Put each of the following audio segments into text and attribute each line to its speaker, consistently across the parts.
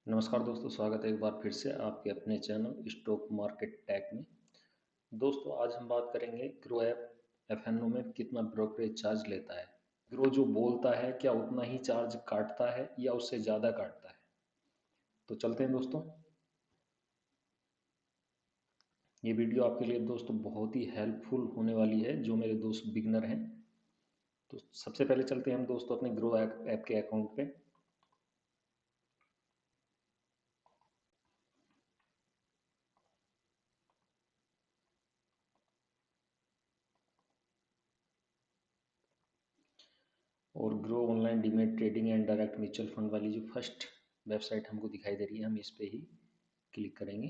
Speaker 1: नमस्कार दोस्तों, स्वागत है एक बार फिर से आपके अपने चैनल स्टॉक मार्केट टैक में। दोस्तों आज हम बात करेंगे ग्रो ऐप एफएनओ में कितना ब्रोकरेज चार्ज लेता है। ग्रो जो बोलता है क्या उतना ही चार्ज काटता है या उससे ज़्यादा काटता है। तो चलते हैं दोस्तों। ये वीडियो आपके लिए दोस्तों बहुत ही हेल्पफुल होने वाली है जो मेरे दोस्त बिगनर हैं। तो सबसे पहले चलते हैं हम दोस्तों अपने ग्रो ऐप के अकाउंट पे। और grow online demat trading and direct mutual fund वाली जो फर्स्ट वेबसाइट हमको दिखाई दे रही है, हम इस पे ही क्लिक करेंगे।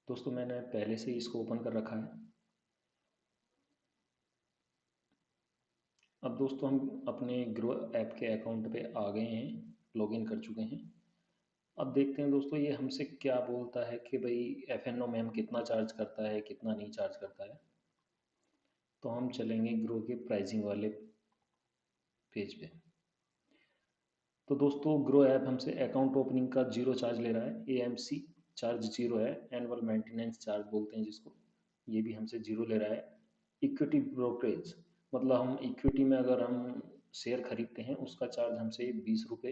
Speaker 1: दोस्तों मैंने पहले से ही इसको ओपन कर रखा है। अब दोस्तों हम अपने ग्रो ऐप के अकाउंट पे आ गए हैं, लॉगिन कर चुके हैं। अब देखते हैं दोस्तों ये हमसे क्या बोलता है कि भाई एफएनओ में हम कितना चार्ज करता है कितना नहीं चार्ज करता है। तो हम चलेंगे ग्रो के प्राइसिंग वाले पेज पे। तो दोस्तों ग्रो ऐप हमसे अकाउंट ओपनिंग का जीरो चार्ज ले रहा है। एएमसी चार्ज जीरो है, एनुअल मेंटेनेंस चार्ज बोलते हैं जिसको, ये भी हमसे जीरो ले रहा है। इक्विटी ब्रोकरेज मतलब हम इक्विटी में अगर हम शेयर खरीदते हैं उसका चार्ज हमसे 20 रुपये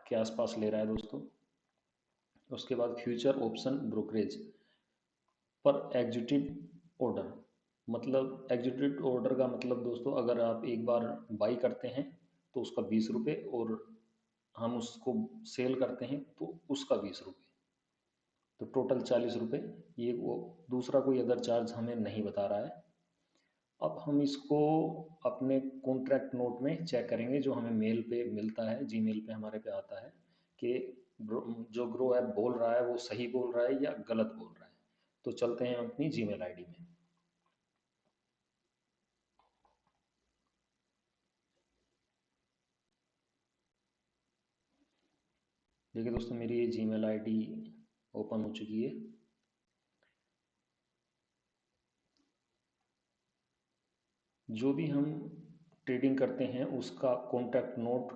Speaker 1: के आसपास ले रहा है दोस्तों। उसके बाद फ्यूचर ऑप्शन ब्रोकरेज पर एग्जीक्यूटिव ऑर्डर, मतलब एग्जीक्यूटिव ऑर्डर का मतलब दोस्तों अगर आप एक बार बाई करते हैं तो उसका 20 रुपये, और हम उसको सेल करते हैं तो उसका 20 रुपये, तो टोटल 40 रुपये। ये वो दूसरा कोई अदर चार्ज हमें नहीं बता रहा है। अब हम इसको अपने कॉन्ट्रैक्ट नोट में चेक करेंगे जो हमें मेल पे मिलता है, जीमेल पे हमारे पे आता है कि जो ग्रो ऐप बोल रहा है वो सही बोल रहा है या गलत बोल रहा है। तो चलते हैं अपनी जीमेल आईडी में। देखिए दोस्तों मेरी ये जीमेल आईडी ओपन हो चुकी है। जो भी हम ट्रेडिंग करते हैं उसका कॉन्टैक्ट नोट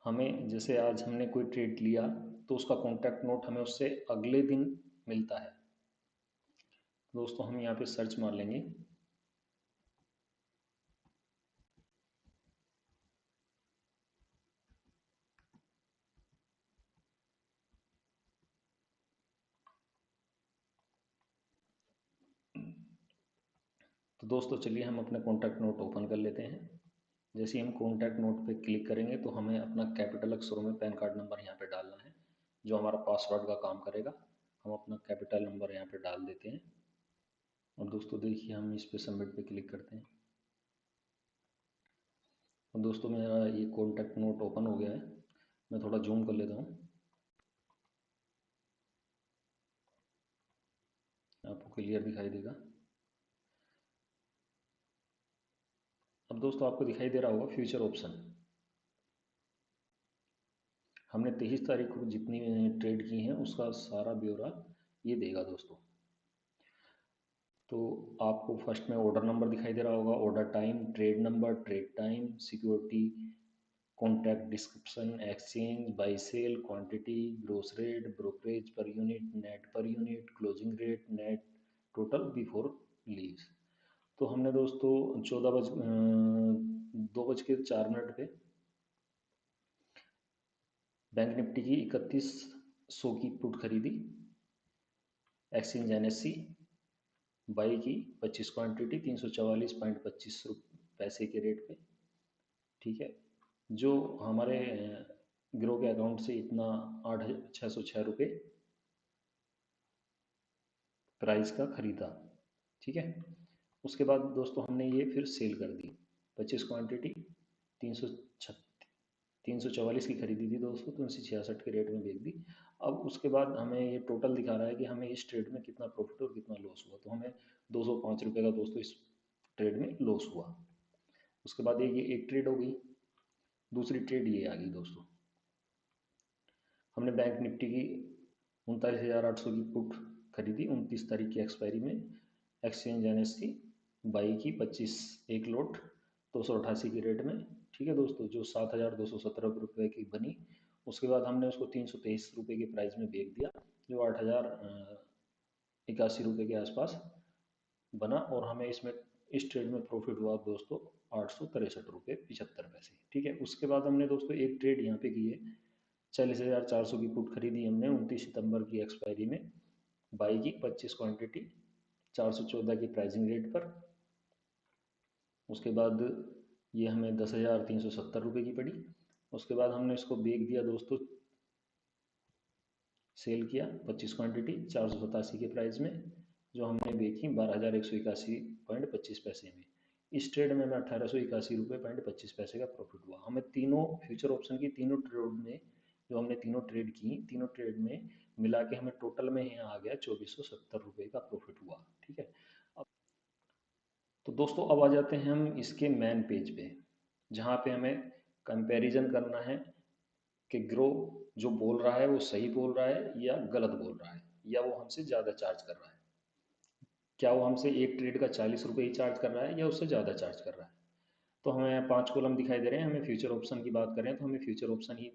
Speaker 1: हमें, जैसे आज हमने कोई ट्रेड लिया तो उसका कॉन्टैक्ट नोट हमें उससे अगले दिन मिलता है। दोस्तों हम यहाँ पे सर्च मार लेंगे। तो दोस्तों चलिए हम अपना कॉन्टैक्ट नोट ओपन कर लेते हैं। जैसे ही हम कॉन्टैक्ट नोट पे क्लिक करेंगे तो हमें अपना कैपिटल अक्षरों में पैन कार्ड नंबर यहाँ पे डालना है जो हमारा पासवर्ड का काम करेगा। हम अपना कैपिटल नंबर यहाँ पे डाल देते हैं और दोस्तों देखिए हम इस पे सबमिट पे क्लिक करते हैं। और दोस्तों मेरा ये कॉन्टैक्ट नोट ओपन हो गया है। मैं थोड़ा जूम कर लेता हूँ, आपको क्लियर दिखाई देगा। अब दोस्तों आपको दिखाई दे रहा होगा फ्यूचर ऑप्शन। हमने 23 तारीख को जितनी ट्रेड की हैं उसका सारा ब्यौरा ये देगा दोस्तों। तो आपको फर्स्ट में ऑर्डर नंबर दिखाई दे रहा होगा, order time, trade number, trade time, security, contact description, exchange, buy sell, quantity, gross rate, brokerage per unit, net per unit, closing rate, net total before levies. तो हमने दोस्तों 2:04 पे बैंक निफ्टी की 3100 की पुट खरीदी, एक्सचेंज एनएससी बाई की 25 quantity 344.25 पैसे के रेट पे। ठीक है, जो हमारे ग्रो के अकाउंट से इतना 8,606 रुपये प्राइस का खरीदा। ठीक है, उसके बाद दोस्तों हमने ये फिर सेल कर दी। 25 क्वांटिटी 344 की खरीदी थी दोस्तों, तो 366 के रेट में बेच दी। अब उसके बाद हमें ये टोटल दिखा रहा है कि हमें इस ट्रेड में कितना प्रॉफिट और कितना लॉस हुआ। तो हमें 205 रुपये का दोस्तों इस ट्रेड में लॉस हुआ। उसके बाद ये एक ट्रेड हो गई। दूसरी ट्रेड ये आ गई दोस्तों, हमने बैंक निफ्टी की 39,800 की पुट खरीदी 29 तारीख की एक्सपायरी में, एक्सचेंज एनएससी बाई की 25 एक लोट 288 के रेट में। ठीक है दोस्तों, जो 7,217 रुपये की बनी। उसके बाद हमने उसको 323 रुपये के प्राइस में बेच दिया, जो 8,081 रुपये के आसपास बना, और हमें इसमें इस ट्रेड में प्रॉफिट हुआ दोस्तों 863 रुपये 75 पैसे। ठीक है, उसके बाद हमने दोस्तों एक ट्रेड यहाँ पे की है, 40,400 की पुट खरीदी हमने 29 सितंबर की एक्सपायरी में, बाई की 25 क्वांटिटी 414 की प्राइसिंग रेट पर। उसके बाद ये हमें 10,370 रुपये की पड़ी। उसके बाद हमने इसको बेच दिया दोस्तों, सेल किया 25 क्वांटिटी 487 के प्राइस में, जो हमने बेची 12,181.25 में। इस ट्रेड में हमें 1881 रुपये 25 पैसे का प्रॉफिट हुआ। हमें तीनों फ्यूचर ऑप्शन की तीनों ट्रेड में, जो हमने तीनों ट्रेड की, तीनों ट्रेड में मिला के हमें टोटल में यहाँ आ गया 2470 रुपये का प्रॉफिट हुआ। ठीक है, तो दोस्तों अब आ जाते हैं हम इसके मेन पेज पे, जहाँ पे हमें कंपैरिजन करना है कि ग्रो जो बोल रहा है वो सही बोल रहा है या गलत बोल रहा है, या वो हमसे ज़्यादा चार्ज कर रहा है। क्या वो हमसे एक ट्रेड का 40 रुपये ही चार्ज कर रहा है या उससे ज़्यादा चार्ज कर रहा है। तो हमें 5 कॉलम दिखाई दे रहे हैं, हमें फ्यूचर ऑप्शन की बात करें तो हमें फ्यूचर ऑप्शन ही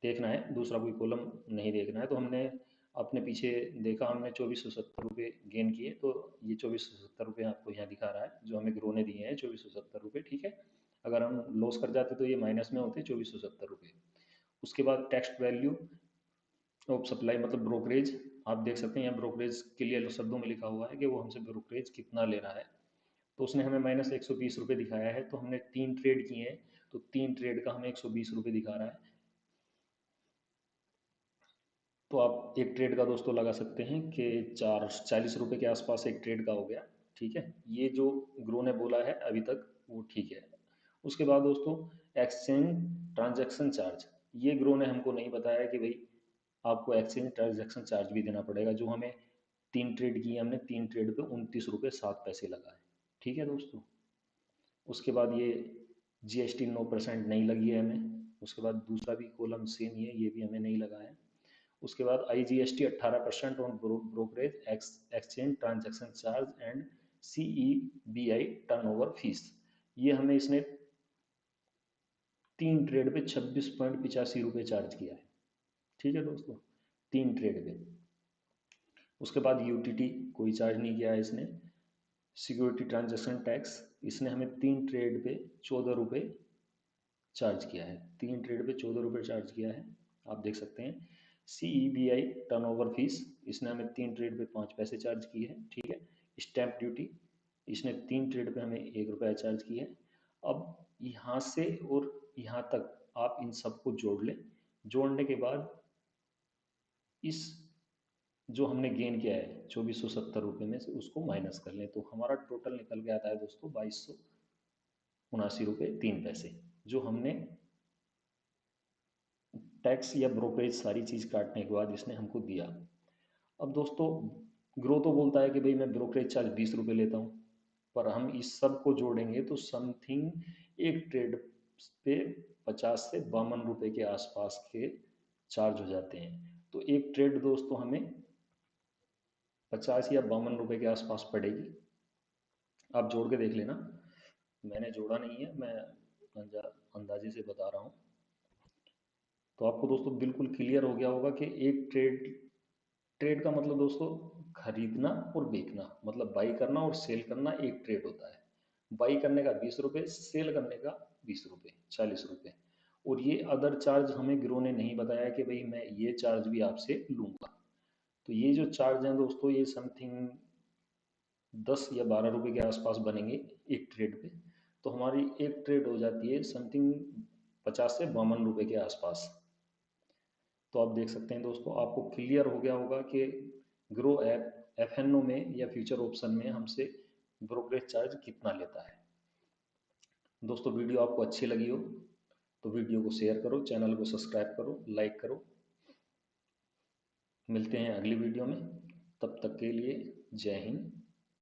Speaker 1: देखना है, दूसरा कोई कॉलम नहीं देखना है। तो हमने अपने पीछे देखा, हमने 2470 रुपये गेन किए, तो ये 2470 रुपये आपको यहाँ दिखा रहा है, जो हमें ग्रो ने दिए हैं 2470 रुपये। ठीक है, अगर हम लॉस कर जाते तो ये माइनस में होते 2470 रुपये। उसके बाद टेक्स्ट वैल्यू ऑफ सप्लाई मतलब ब्रोकरेज, आप देख सकते हैं यहाँ ब्रोकरेज क्लियर शब्दों में लिखा हुआ है कि वो हमसे ब्रोकरेज कितना ले रहा है। तो उसने हमें -120 रुपये दिखाया है, तो हमने 3 ट्रेड किए हैं, तो 3 ट्रेड का हमें 120 रुपये दिखा रहा है। तो आप एक ट्रेड का दोस्तों लगा सकते हैं कि 40 रुपये के आसपास एक ट्रेड का हो गया। ठीक है, ये जो ग्रो ने बोला है अभी तक वो ठीक है। उसके बाद दोस्तों एक्सचेंज ट्रांजैक्शन चार्ज, ये ग्रो ने हमको नहीं बताया कि भाई आपको एक्सचेंज ट्रांजैक्शन चार्ज भी देना पड़ेगा, जो हमें 3 ट्रेड किए, हमने 3 ट्रेड पे 29 रुपये 7 पैसे लगा है। ठीक है दोस्तों, उसके बाद ये GST 9% नहीं लगी है हमें। उसके बाद दूसरा भी कॉलम सेम ही है, ये भी हमें नहीं लगा है। उसके बाद IGST 18% on brokerage exchange transaction charge and CEBI turnover fees, ये हमें इसने 3 ट्रेड पे 26.85 रुपये चार्ज किया है। ठीक है दोस्तों, 3 ट्रेड पे। उसके बाद UTT कोई चार्ज नहीं किया है इसने। सिक्योरिटी ट्रांजैक्शन टैक्स इसने हमें 3 ट्रेड पे 14 रुपये चार्ज किया है, 3 ट्रेड पे 14 रुपये चार्ज किया है, आप देख सकते हैं। CEBI टर्नओवर फीस इसने हमें 3 ट्रेड पे 5 पैसे चार्ज की है। ठीक है, स्टैंप ड्यूटी इसने 3 ट्रेड पे हमें 1 रुपया चार्ज की है। अब यहाँ से और यहाँ तक आप इन सबको जोड़ लें, जोड़ने के बाद इस जो हमने गेन किया है 2470 रुपये में से उसको माइनस कर लें, तो हमारा टोटल निकल के आता है दोस्तों 2279 रुपये 3 पैसे, जो हमने टैक्स या ब्रोकरेज सारी चीज़ काटने के बाद इसने हमको दिया। अब दोस्तों ग्रो तो बोलता है कि भाई मैं ब्रोकरेज चार्ज 20 रुपये लेता हूँ, पर हम इस सब को जोड़ेंगे तो समथिंग एक ट्रेड पे 50 से 52 रुपये के आसपास के चार्ज हो जाते हैं। तो एक ट्रेड दोस्तों हमें 50 या 52 रुपये के आसपास पड़ेगी। आप जोड़ के देख लेना, मैंने जोड़ा नहीं है, मैं अंदाजे से बता रहा हूँ। तो आपको दोस्तों बिल्कुल क्लियर हो गया होगा कि एक ट्रेड, ट्रेड का मतलब दोस्तों खरीदना और बेचना, मतलब बाई करना और सेल करना एक ट्रेड होता है। बाई करने का 20 रुपये, सेल करने का 20 रुपये 40 रुपये। और ये अदर चार्ज हमें ग्रो ने नहीं बताया कि भाई मैं ये चार्ज भी आपसे लूँगा। तो ये जो चार्ज हैं दोस्तों ये समथिंग 10 या 12 रुपये के आसपास बनेंगे एक ट्रेड पे। तो हमारी एक ट्रेड हो जाती है समथिंग 50 से 52 रुपये के आसपास। तो आप देख सकते हैं दोस्तों, आपको क्लियर हो गया होगा कि ग्रो ऐप FNO में या फ्यूचर ऑप्शन में हमसे ब्रोकरेज चार्ज कितना लेता है। दोस्तों वीडियो आपको अच्छी लगी हो तो वीडियो को शेयर करो, चैनल को सब्सक्राइब करो, लाइक करो। मिलते हैं अगली वीडियो में, तब तक के लिए जय हिंद,